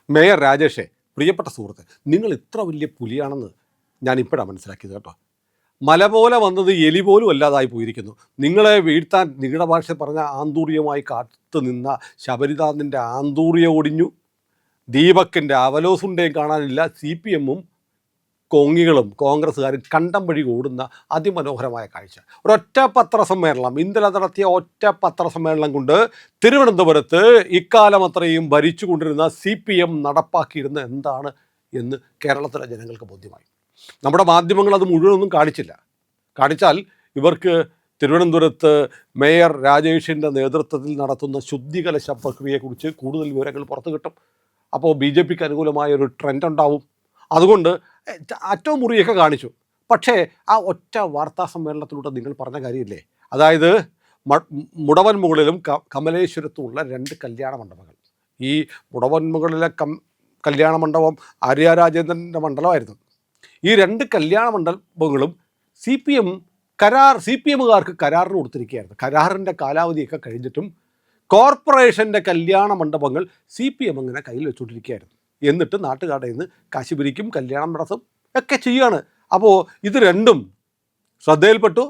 Mayor രാജേഷേ, പ്രിയപ്പെട്ട സുഹൃത്തെ, നിങ്ങൾ ഇത്ര വലിയ പുലിയാണെന്ന് ഞാൻ ഇപ്പോഴാണ് മനസ്സിലാക്കിയത് കേട്ടോ. മല പോലെ വന്നത് എലി പോലും അല്ലാതായി പോയിരിക്കുന്നു. നിങ്ങളെ വീഴ്ത്താൻ നിങ്ങളുടെ ഭാഷ പറഞ്ഞ ആന്തൂറിയമായി കാത്തു നിന്ന ശബരിനാഥിൻ്റെ ആന്തൂറിയ ഒടിഞ്ഞു. ദീപക്കിൻ്റെ അവലോസുണ്ടയും കാണാനില്ല. CPM-ഉം കോങ്ങികളും കോൺഗ്രസ്സുകാരും കണ്ടം വഴി ഓടുന്ന അതിമനോഹരമായ കാഴ്ച. ഒരൊറ്റ പത്രസമ്മേളനം, ഇന്നലെ നടത്തിയ ഒറ്റ പത്രസമ്മേളനം കൊണ്ട് തിരുവനന്തപുരത്ത് ഇക്കാലം അത്രയും ഭരിച്ചുകൊണ്ടിരുന്ന CPM നടപ്പാക്കിയിരുന്ന എന്താണ് എന്ന് കേരളത്തിലെ ജനങ്ങൾക്ക് ബോധ്യമായി. നമ്മുടെ മാധ്യമങ്ങൾ അത് മുഴുവനൊന്നും കാണിച്ചില്ല. കാണിച്ചാൽ ഇവർക്ക് തിരുവനന്തപുരത്ത് മേയർ രാജേഷിൻ്റെ നേതൃത്വത്തിൽ നടത്തുന്ന ശുദ്ധികലശ പ്രക്രിയയെക്കുറിച്ച് കൂടുതൽ വിവരങ്ങൾ പുറത്തു കിട്ടും. അപ്പോൾ BJPക്ക് അനുകൂലമായ ഒരു ട്രെൻഡ് ഉണ്ടാവും. അതുകൊണ്ട് അറ്റവും മുറിയൊക്കെ കാണിച്ചു. പക്ഷേ ആ ഒറ്റ വാർത്താ സമ്മേളനത്തിലൂടെ നിങ്ങൾ പറഞ്ഞ കാര്യമില്ലേ, അതായത് മുടവൻ മുകളിലും കമലേശ്വരത്തുമുള്ള 2 കല്യാണ മണ്ഡപങ്ങൾ. ഈ മുടവൻ മുകളിലെ കല്യാണ മണ്ഡപം ആര്യ രാജേന്ദ്രൻ്റെ മണ്ഡലമായിരുന്നു. ഈ 2 കല്യാണ മണ്ഡപങ്ങളും CPMകാർക്ക് കരാറിന് കൊടുത്തിരിക്കുകയായിരുന്നു. കരാറിൻ്റെ കാലാവധിയൊക്കെ കഴിഞ്ഞിട്ടും കോർപ്പറേഷൻ്റെ കല്യാണ മണ്ഡപങ്ങൾ CPM അങ്ങനെ കയ്യിൽ വെച്ചുകൊണ്ടിരിക്കുകയായിരുന്നു. എന്നിട്ട് നാട്ടുകാരുടെ നിന്ന് കാശ് പിരിക്കും, കല്യാണം നടത്തും ഒക്കെ ചെയ്യുകയാണ്. അപ്പോൾ ഇത് രണ്ടും ശ്രദ്ധയിൽപ്പെട്ടു.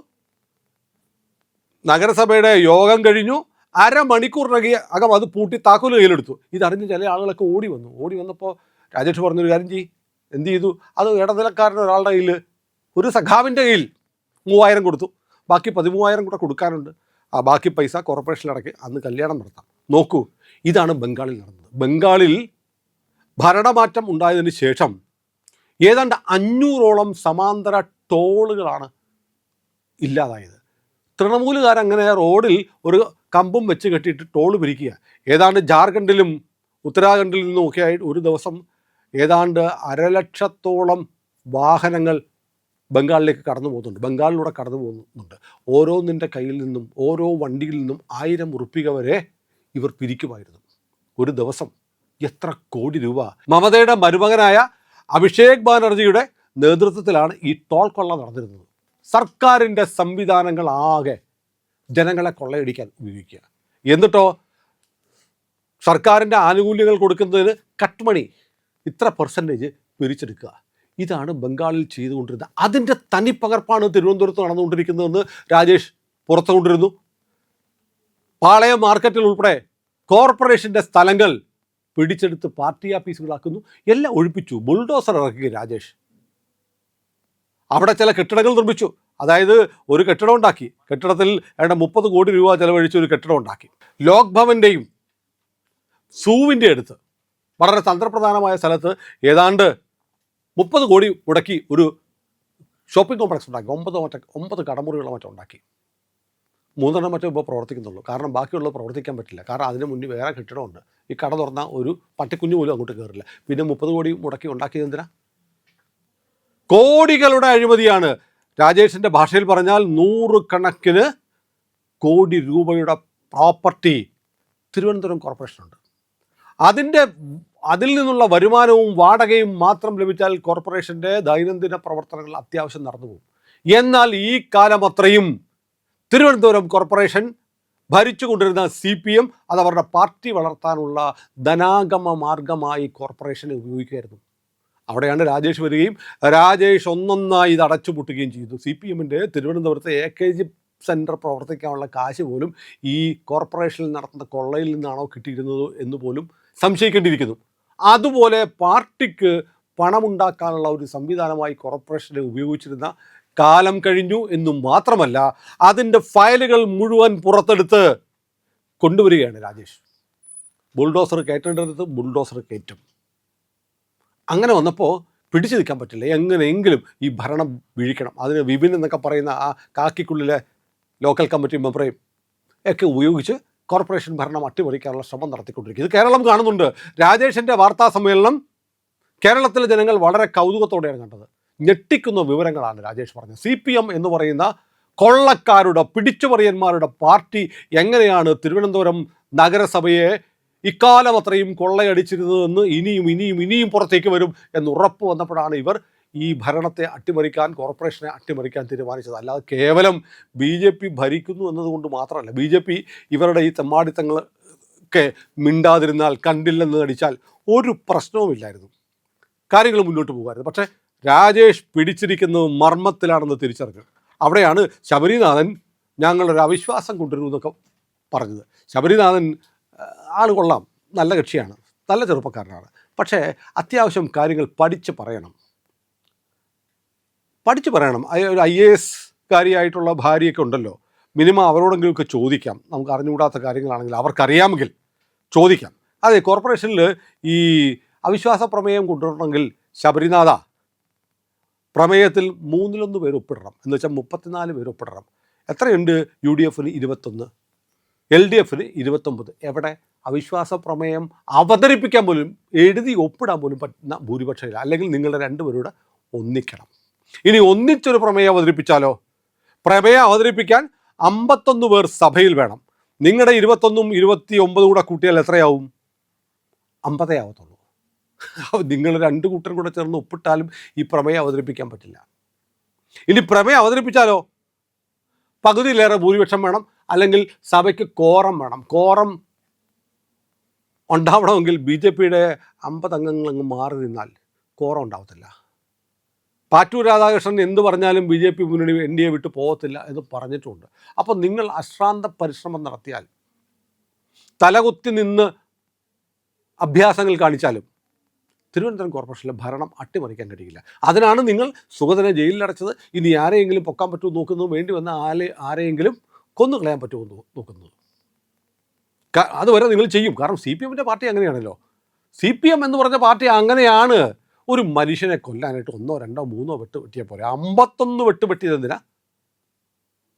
നഗരസഭയുടെ യോഗം കഴിഞ്ഞു. അരമണിക്കൂറിനകം അത് പൂട്ടി താക്കോല് കയ്യിലെടുത്തു. ഇതറിഞ്ഞ് ചില ആളുകളൊക്കെ ഓടി വന്നപ്പോൾ രാജേഷ് പറഞ്ഞൊരു കാര്യം എന്ത് ചെയ്തു, അത് ഇടനിലക്കാരൻ ഒരാളുടെ കയ്യിൽ, ഒരു സഖാവിൻ്റെ കയ്യിൽ 3000 കൊടുത്തു. ബാക്കി 13,000 കൂടെ കൊടുക്കാനുണ്ട്. ആ ബാക്കി പൈസ കോർപ്പറേഷനിലടക്കി അന്ന് കല്യാണം നടത്താം. നോക്കൂ, ഇതാണ് ബംഗാളിൽ നടന്നത്. ബംഗാളിൽ ഭരണമാറ്റം ഉണ്ടായതിന് ശേഷം ഏതാണ്ട് 500ഓളം സമാന്തര ടോളുകളാണ് ഇല്ലാതായത്. തൃണമൂലുകാരങ്ങനെ റോഡിൽ ഒരു കമ്പും വെച്ച് കെട്ടിയിട്ട് ടോള് പിരിക്കുക. ഏതാണ്ട് ജാർഖണ്ഡിലും ഉത്തരാഖണ്ഡിൽ നിന്നുമൊക്കെ ആയിട്ട് ഒരു ദിവസം ഏതാണ്ട് 1,00,000-ഓളം വാഹനങ്ങൾ ബംഗാളിലേക്ക് കടന്നു പോകുന്നുണ്ട്. ഓരോന്നിൻ്റെ കയ്യിൽ നിന്നും, ഓരോ വണ്ടിയിൽ നിന്നും 1000 ഉറുപ്പിക വരെ ഇവർ പിരിക്കുമായിരുന്നു ഒരു ദിവസം. എത്ര കോടി രൂപ! മമതയുടെ മരുമകനായ അഭിഷേക് ബാനർജിയുടെ നേതൃത്വത്തിലാണ് ഈ ടോൾ കൊള്ള നടന്നിരുന്നത്. സർക്കാരിൻ്റെ സംവിധാനങ്ങൾ ആകെ ജനങ്ങളെ കൊള്ളയടിക്കാൻ ഉപയോഗിക്കുക. എന്നിട്ടോ സർക്കാരിൻ്റെ ആനുകൂല്യങ്ങൾ കൊടുക്കുന്നതിന് കട്ട് മണി ഇത്ര % പിരിച്ചെടുക്കുക. ഇതാണ് ബംഗാളിൽ ചെയ്തുകൊണ്ടിരുന്നത്. അതിൻ്റെ തനിപ്പകർപ്പാണ് തിരുവനന്തപുരത്ത് നടന്നുകൊണ്ടിരിക്കുന്നതെന്ന് രാജേഷ് പുറത്തു കൊണ്ടിരുന്നു. പാളയം മാർക്കറ്റിൽ ഉൾപ്പെടെ കോർപ്പറേഷൻ്റെ സ്ഥലങ്ങൾ പിടിച്ചെടുത്ത് പാർട്ടി ഓഫീസുകളാക്കുന്നു. എല്ലാം ഒഴിപ്പിച്ചു. ബുൾഡോസർ ഇറക്കി രാജേഷ്. അവിടെ ചില കെട്ടിടങ്ങൾ നിർമ്മിച്ചു. അതായത് ഒരു കെട്ടിടം ഉണ്ടാക്കി. കെട്ടിടത്തിൽ 30 കോടി രൂപ ചെലവഴിച്ച് ഒരു കെട്ടിടം ഉണ്ടാക്കി. ലോക് ഭവൻ്റെയും സൂവിൻ്റെ അടുത്ത് വളരെ തന്ത്രപ്രധാനമായ സ്ഥലത്ത് ഏതാണ്ട് 30 കോടി മുടക്കി ഒരു ഷോപ്പിംഗ് കോംപ്ലക്സ് ഉണ്ടാക്കി. 9 കടമുറികളോ മറ്റോ ഉണ്ടാക്കി. 3 മറ്റോ ഇപ്പോൾ പ്രവർത്തിക്കുന്നുള്ളൂ. കാരണം ബാക്കിയുള്ളത് പ്രവർത്തിക്കാൻ പറ്റില്ല. കാരണം അതിന് മുന്നിൽ വേറെ കെട്ടിടമുണ്ട്. ഈ കട തുറന്നാൽ ഒരു പട്ടിക്കുഞ്ഞു പോലും അങ്ങോട്ട് കയറില്ല. പിന്നെ 30 കോടി മുടക്കി ഉണ്ടാക്കിയത് എന്തിനാ? കോടികളുടെ അഴിമതിയാണ്. രാജേഷിൻ്റെ ഭാഷയിൽ പറഞ്ഞാൽ 100 കണക്കിന് കോടി രൂപയുടെ പ്രോപ്പർട്ടി തിരുവനന്തപുരം കോർപ്പറേഷനുണ്ട്. അതിൽ നിന്നുള്ള വരുമാനവും വാടകയും മാത്രം ലഭിച്ചാൽ കോർപ്പറേഷൻ്റെ ദൈനംദിന പ്രവർത്തനങ്ങൾ അത്യാവശ്യം നടന്നു പോകും. എന്നാൽ ഈ കാലം അത്രയും തിരുവനന്തപുരം കോർപ്പറേഷൻ ഭരിച്ചുകൊണ്ടിരുന്ന CPM അത് അവരുടെ പാർട്ടി വളർത്താനുള്ള ധനാഗമ മാർഗമായി കോർപ്പറേഷനെ ഉപയോഗിക്കുമായിരുന്നു. അവിടെയാണ് രാജേഷ് വരികയും രാജേഷ് ഒന്നൊന്നായി ഇത് അടച്ചുപൂട്ടുകയും ചെയ്തു. CPMൻ്റെ തിരുവനന്തപുരത്തെ AKG സെൻറ്റർ പ്രവർത്തിക്കാനുള്ള കാശ് പോലും ഈ കോർപ്പറേഷനിൽ നടത്തുന്ന കൊള്ളയിൽ നിന്നാണോ കിട്ടിയിരുന്നത് എന്ന് പോലും സംശയിക്കേണ്ടിയിരിക്കുന്നു. അതുപോലെ പാർട്ടിക്ക് പണമുണ്ടാക്കാനുള്ള ഒരു സംവിധാനമായി കോർപ്പറേഷനെ ഉപയോഗിച്ചിരുന്ന കാലം കഴിഞ്ഞു എന്നും മാത്രമല്ല, അതിൻ്റെ ഫയലുകൾ മുഴുവൻ പുറത്തെടുത്ത് കൊണ്ടുവരികയാണ് രാജേഷ്. ബുൾഡോസർ കയറ്റേണ്ടടുത്ത് ബുൾഡോസർ കയറ്റും. അങ്ങനെ വന്നപ്പോൾ പിടിച്ചു നിൽക്കാൻ പറ്റില്ല. എങ്ങനെയെങ്കിലും ഈ ഭരണം വീഴിക്കണം. അതിന് വിപിൻ എന്നൊക്കെ പറയുന്ന ആ കാക്കിക്കുള്ളിലെ ലോക്കൽ കമ്മിറ്റി മെമ്പറേയും ഒക്കെ ഉപയോഗിച്ച് കോർപ്പറേഷൻ ഭരണം അട്ടിമറിക്കാനുള്ള ശ്രമം നടത്തിക്കൊണ്ടിരിക്കും. ഇത് കേരളം കാണുന്നുണ്ട്. രാജേഷിൻ്റെ വാർത്താ സമ്മേളനം കേരളത്തിലെ ജനങ്ങൾ വളരെ കൗതുകത്തോടെയാണ് കണ്ടത്. ഞെട്ടിക്കുന്ന വിവരങ്ങളാണ് രാജേഷ് പറഞ്ഞത്. CPM എന്ന് പറയുന്ന കൊള്ളക്കാരുടെ, പിടിച്ചുപറിയന്മാരുടെ പാർട്ടി എങ്ങനെയാണ് തിരുവനന്തപുരം നഗരസഭയെ ഇക്കാലം അത്രയും കൊള്ളയടിച്ചിരുന്നതെന്ന് ഇനിയും പുറത്തേക്ക് വരും എന്ന് ഉറപ്പ് വന്നപ്പോഴാണ് ഇവർ ഈ ഭരണത്തെ അട്ടിമറിക്കാൻ, കോർപ്പറേഷനെ അട്ടിമറിക്കാൻ തീരുമാനിച്ചത്. അല്ലാതെ കേവലം BJP ഭരിക്കുന്നു എന്നതുകൊണ്ട് മാത്രമല്ല. BJP ഇവരുടെ ഈ തെമ്മാടിത്തങ്ങൾ ഒക്കെ മിണ്ടാതിരുന്നാൽ, കണ്ടില്ലെന്ന് നടിച്ചാൽ ഒരു പ്രശ്നവുമില്ലായിരുന്നു, കാര്യങ്ങൾ മുന്നോട്ട് പോകുമായിരുന്നു. പക്ഷേ രാജേഷ് പിടിച്ചിരിക്കുന്നത് മർമ്മത്തിലാണെന്ന് തിരിച്ചറിഞ്ഞു. അവിടെയാണ് ശബരിനാഥൻ ഞങ്ങളൊരു അവിശ്വാസം കൊണ്ടുവരുന്നു എന്നൊക്കെ പറഞ്ഞത്. ശബരിനാഥൻ ആൾ കൊള്ളാം, നല്ല കക്ഷിയാണ്, നല്ല ചെറുപ്പക്കാരനാണ്. പക്ഷേ അത്യാവശ്യം കാര്യങ്ങൾ പഠിച്ച് പറയണം. ഒരു IAS കാരിയായിട്ടുള്ള ഭാര്യയൊക്കെ ഉണ്ടല്ലോ, മിനിമം അവരോടെങ്കിലുമൊക്കെ ചോദിക്കാം. നമുക്ക് അറിഞ്ഞുകൂടാത്ത കാര്യങ്ങളാണെങ്കിൽ അവർക്കറിയാമെങ്കിൽ ചോദിക്കാം. അതെ, കോർപ്പറേഷനിൽ ഈ അവിശ്വാസ പ്രമേയം കൊണ്ടുവരണമെങ്കിൽ ശബരിനാഥ പ്രമേയത്തിൽ 1/3 പേര് ഒപ്പിടണം. എന്ന് വെച്ചാൽ 34 പേര് ഒപ്പിടണം. എത്രയുണ്ട്? UDFന് 21, LDFന് 29. എവിടെ? അവിശ്വാസ പ്രമേയം അവതരിപ്പിക്കാൻ പോലും, എഴുതി ഒപ്പിടാൻ പോലും പറ്റുന്ന ഭൂരിപക്ഷമില്ല. അല്ലെങ്കിൽ നിങ്ങളുടെ 2 പേരുടെ ഒന്നിക്കണം. ഇനി ഒന്നിച്ചൊരു പ്രമേയം അവതരിപ്പിച്ചാലോ? പ്രമേയം അവതരിപ്പിക്കാൻ 51 പേർ സഭയിൽ വേണം. നിങ്ങളുടെ 21ഉം 29 കൂടെ കൂട്ടിയാൽ എത്രയാവും? 50 ആവത്തുള്ളൂ. നിങ്ങൾ 2 കൂട്ടരും കൂടെ ചേർന്ന് ഒപ്പിട്ടാലും ഈ പ്രമേയം അവതരിപ്പിക്കാൻ പറ്റില്ല. ഇനി പ്രമേയം അവതരിപ്പിച്ചാലോ? പകുതിയിലേറെ ഭൂരിപക്ഷം വേണം, അല്ലെങ്കിൽ സഭയ്ക്ക് കോറം വേണം. കോറം ഉണ്ടാവണമെങ്കിൽ BJPയുടെ 50 അംഗങ്ങളങ്ങ് മാറി നിന്നാൽ കോറം ഉണ്ടാവത്തില്ല. പാറ്റൂർ രാധാകൃഷ്ണൻ എന്ത് പറഞ്ഞാലും BJP മുന്നണി NDA വിട്ട് പോകത്തില്ല എന്ന് പറഞ്ഞിട്ടുണ്ട്. അപ്പോൾ നിങ്ങൾ അശ്രാന്ത പരിശ്രമം നടത്തിയാൽ, തലകുത്തി നിന്ന് അഭ്യാസങ്ങൾ കാണിച്ചാലും തിരുവനന്തപുരം കോർപ്പറേഷനിലെ ഭരണം അട്ടിമറിക്കാൻ കഴിയില്ല. അതിനാണ് നിങ്ങൾ സുഗതനെ ജയിലിലടച്ചത്. ഇനി ആരെയെങ്കിലും പൊക്കാൻ പറ്റുമോ നോക്കുന്നത്, വേണ്ടി വന്ന ആരെയെങ്കിലും കൊന്നു കളയാൻ പറ്റുമോ നോക്കുന്നത്. അതുവരെ നിങ്ങൾ ചെയ്യും. കാരണം CPMൻ്റെ പാർട്ടി അങ്ങനെയാണല്ലോ. CPM എന്ന് പറഞ്ഞ പാർട്ടി അങ്ങനെയാണ്. ഒരു മനുഷ്യനെ കൊല്ലാനായിട്ട് 1, 2, 3 വെട്ട് വെട്ടിയാൽ പോലെ 51 വെട്ട് വെട്ടിയതെന്തിനാ?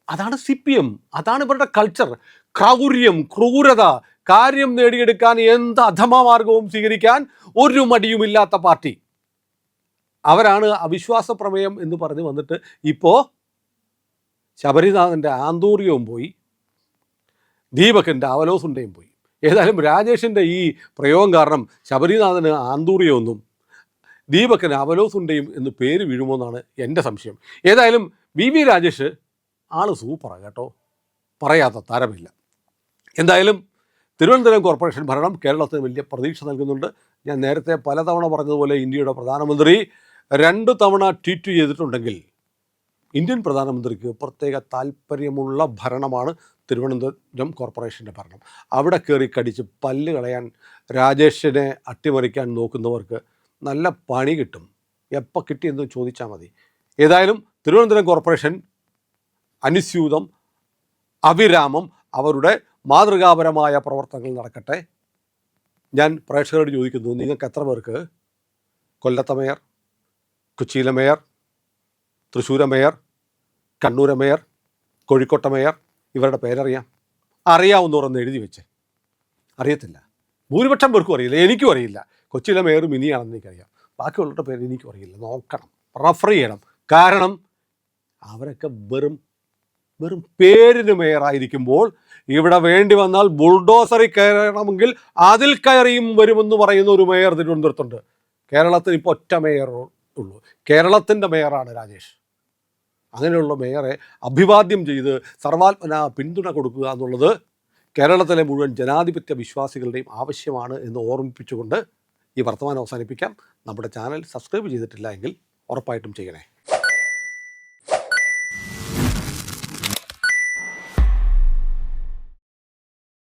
അതാണ് CPM. അതാണ് ഇവരുടെ കൾച്ചർ. ക്രൗര്യം, ക്രൂരത, കാര്യം നേടിയെടുക്കാൻ എന്ത് അധമമാർഗവും സ്വീകരിക്കാൻ ഒരു മടിയുമില്ലാത്ത പാർട്ടി. അവരാണ് അവിശ്വാസ പ്രമേയം എന്ന് പറഞ്ഞ് വന്നിട്ട് ഇപ്പോൾ ശബരിനാഥൻ്റെ ആന്തൂര്യവും പോയി, ദീപകിൻ്റെ അവലോസുണ്ടയും പോയി. ഏതായാലും രാജേഷിൻ്റെ ഈ പ്രയോഗം കാരണം ശബരിനാഥന് ആന്തൂര്യമൊന്നും ദീപകിന് അവലോസുണ്ടയും എന്ന് പേര് വീഴുമോ എന്നാണ് എൻ്റെ സംശയം. ഏതായാലും VV രാജേഷ് ആൾ സൂപ്പറാണ് കേട്ടോ, പറയാത്ത തരമില്ല. എന്തായാലും തിരുവനന്തപുരം കോർപ്പറേഷൻ ഭരണം കേരളത്തിന് വലിയ പ്രതീക്ഷ നൽകുന്നുണ്ട്. ഞാൻ നേരത്തെ പലതവണ പറഞ്ഞതുപോലെ ഇന്ത്യയുടെ പ്രധാനമന്ത്രി 2 തവണ ട്വീറ്റ് ചെയ്തിട്ടുണ്ടെങ്കിൽ ഇന്ത്യൻ പ്രധാനമന്ത്രിക്ക് പ്രത്യേക താല്പര്യമുള്ള ഭരണമാണ് തിരുവനന്തപുരം കോർപ്പറേഷൻ്റെ ഭരണം. അവിടെ കയറി കടിച്ച് പല്ല് കളയാൻ, രാജേഷിനെ അട്ടിമറിക്കാൻ നോക്കുന്നവർക്ക് നല്ല പണി കിട്ടും. എപ്പോൾ കിട്ടിയെന്ന് ചോദിച്ചാൽ മതി. ഏതായാലും തിരുവനന്തപുരം കോർപ്പറേഷൻ അനുസ്യൂതം, അവിരാമം അവരുടെ മാതൃകാപരമായ പ്രവർത്തനങ്ങൾ നടക്കട്ടെ. ഞാൻ പ്രേക്ഷകരോട് ചോദിക്കുന്നു, നിങ്ങൾക്ക് എത്ര പേർക്ക് കൊല്ലത്തെ മേയർ, കൊച്ചിയിലെ മേയർ, തൃശ്ശൂരെ മേയർ, കണ്ണൂരെ മേയർ, കോഴിക്കോട്ടെ മേയർ ഇവരുടെ പേരറിയാം? അറിയാവുന്നവരൊന്ന് എഴുതി വെച്ച്. അറിയത്തില്ല. ഭൂരിപക്ഷം പേർക്കും അറിയില്ല, എനിക്കും അറിയില്ല. കൊച്ചിയിലെ മേയർ മിനിയാണെന്ന് എനിക്കറിയാം, ബാക്കിയുള്ളവരുടെ പേര് എനിക്കും അറിയില്ല. നോക്കണം, റഫർ ചെയ്യണം. കാരണം അവരൊക്കെ വെറും പേരിന് മേയറായിരിക്കുമ്പോൾ ഇവിടെ വേണ്ടി വന്നാൽ ബുൾഡോസറിൽ കയറണമെങ്കിൽ അതിൽ കയറിയും വരുമെന്ന് പറയുന്ന ഒരു മേയർ തിരുവനന്തപുരത്തുണ്ട്. കേരളത്തിന് ഇപ്പോൾ ഒറ്റ മേയർ ഉള്ളൂ. കേരളത്തിൻ്റെ മേയറാണ് രാജേഷ്. അങ്ങനെയുള്ള മേയറെ അഭിവാദ്യം ചെയ്ത് സർവാത്മന പിന്തുണ കൊടുക്കുക എന്നുള്ളത് കേരളത്തിലെ മുഴുവൻ ജനാധിപത്യ വിശ്വാസികളുടെയും ആവശ്യമാണ് എന്ന് ഓർമ്മിപ്പിച്ചുകൊണ്ട് ഈ വർത്തമാനം അവസാനിപ്പിക്കാം. നമ്മുടെ ചാനൽ സബ്സ്ക്രൈബ് ചെയ്തിട്ടില്ല എങ്കിൽ ഉറപ്പായിട്ടും ചെയ്യണേ.